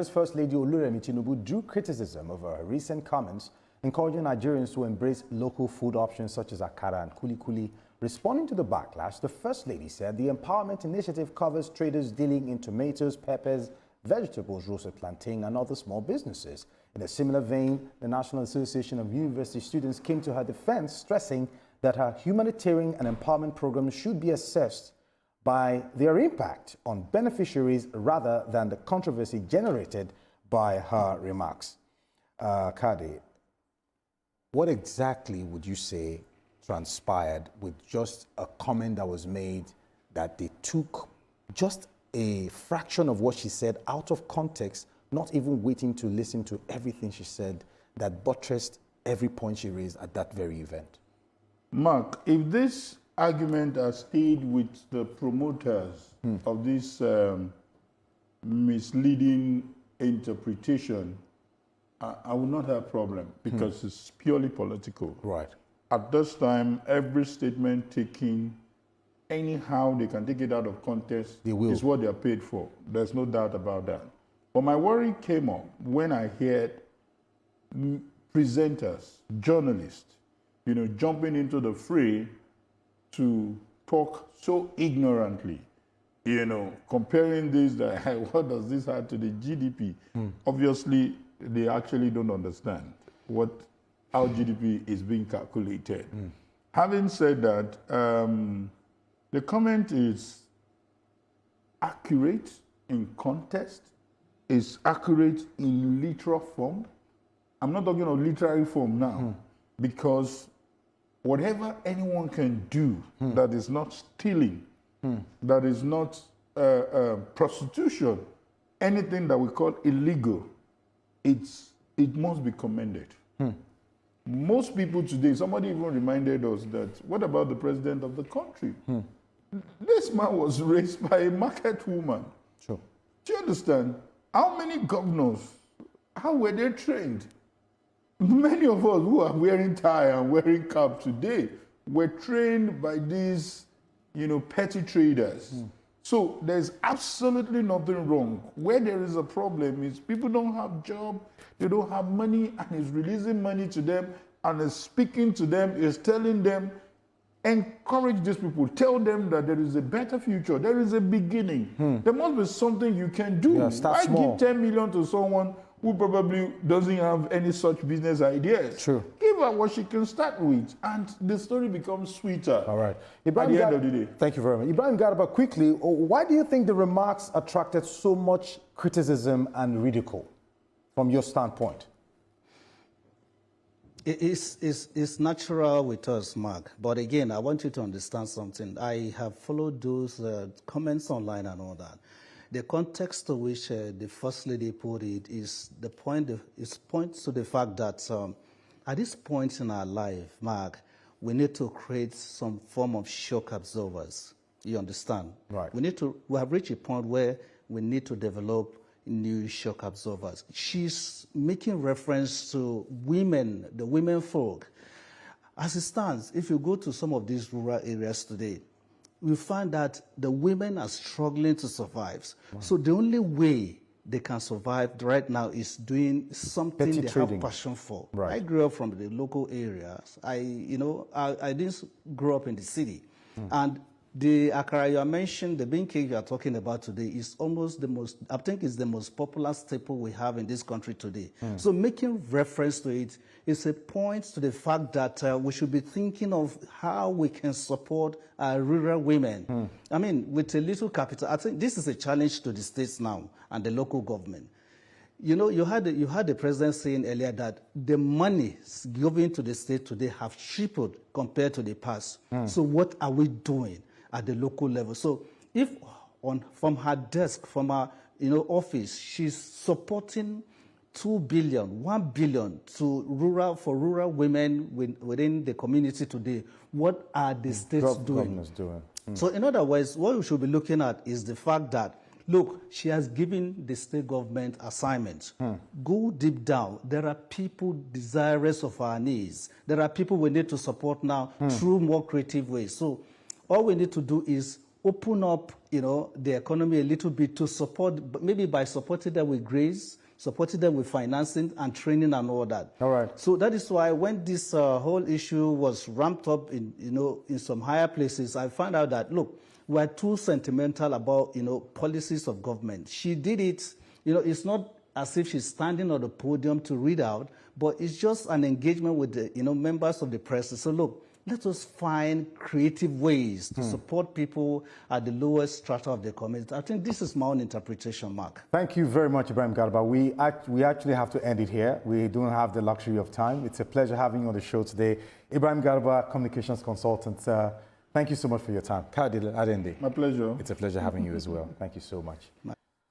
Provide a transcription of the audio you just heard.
First Lady Oluremi Tinubu drew criticism over her recent comments encouraging Nigerians to embrace local food options such as Akara and kuli-kuli. Responding to the backlash, the First Lady said the empowerment initiative covers traders dealing in tomatoes, peppers, vegetables, roasted plantain, and other small businesses. In a similar vein, the National Association of University Students came to her defense, stressing that her humanitarian and empowerment programs should be assessed by their impact on beneficiaries rather than the controversy generated by her remarks. Kayode, what exactly would you say transpired with just a comment that was made that they took just a fraction of what she said out of context, not even waiting to listen to everything she said, that buttressed every point she raised at that very event? Mark, if this argument has stayed with the promoters of this misleading interpretation, I will not have a problem because it's purely political. Right. At this time, every statement taken, anyhow they can take it out of context, is what they are paid for. There's no doubt about that. But my worry came up when I heard presenters, journalists, jumping into the fray to talk so ignorantly, comparing this, what does this have to the GDP? Obviously, they actually don't understand how GDP is being calculated. Having said that, the comment is accurate in context, is accurate in literal form. I'm not talking of literary form now, because whatever anyone can do that is not stealing, that is not prostitution, anything that we call illegal, it must be commended. Most people today, somebody even reminded us that, what about the president of the country? This man was raised by a market woman. Sure. Do you understand? How many governors, how were they trained? Many of us who are wearing tie and wearing cap today were trained by these, petty traders. So there's absolutely nothing wrong. Where there is a problem is people don't have job, they don't have money, and he's releasing money to them and is speaking to them, is telling them, encourage these people, tell them that there is a better future, there is a beginning. There must be something you can do. Why give 10 million to someone who probably doesn't have any such business ideas? True. Give her what she can start with, and the story becomes sweeter. All right. At the end of the day. Thank you very much. Ibrahim Garba, quickly, why do you think the remarks attracted so much criticism and ridicule from your standpoint? It's natural with us, Mark. But again, I want you to understand something. I have followed those comments online and all that. The context to which the First Lady put it is points to the fact that at this point in our life, Mark, we need to create some form of shock absorbers. You understand? Right. We have reached a point where we need to develop new shock absorbers. She's making reference to women, the women folk. As it stands, if you go to some of these rural areas today, we find that the women are struggling to survive. Wow. So the only way they can survive right now is doing something they have passion for. Right. I grew up from the local areas. I didn't grow up in the city. And the Akara you mentioned, the bean cake you are talking about today, is almost the most, I think it's the most popular staple we have in this country today. So making reference to it is a point to the fact that we should be thinking of how we can support our rural women. I mean, with a little capital, I think this is a challenge to the states now and the local government. You had the president saying earlier that the money given to the state today have tripled compared to the past. So what are we doing at the local level? So if from her desk, from her office, she's supporting 2 billion, 1 billion for rural women within the community today, what are the states doing? So in other words, what we should be looking at is the fact that, look, she has given the state government assignments. Go deep down. There are people desirous of our needs. There are people we need to support now through more creative ways. So all we need to do is open up, the economy a little bit to support, maybe by supporting them with grades, supporting them with financing and training and all that. All right. So that is why when this whole issue was ramped up in some higher places, I found out that, look, we're too sentimental about, policies of government. She did it, it's not as if she's standing on the podium to read out, but it's just an engagement with the, members of the press. So look, let us find creative ways to support people at the lowest strata of the community. I think this is my own interpretation, Mark. Thank you very much, Ibrahim Garba. We actually have to end it here. We don't have the luxury of time. It's a pleasure having you on the show today. Ibrahim Garba, communications consultant. Thank you so much for your time. Kayode Ladeinde. My pleasure. It's a pleasure having you as well. Thank you so much.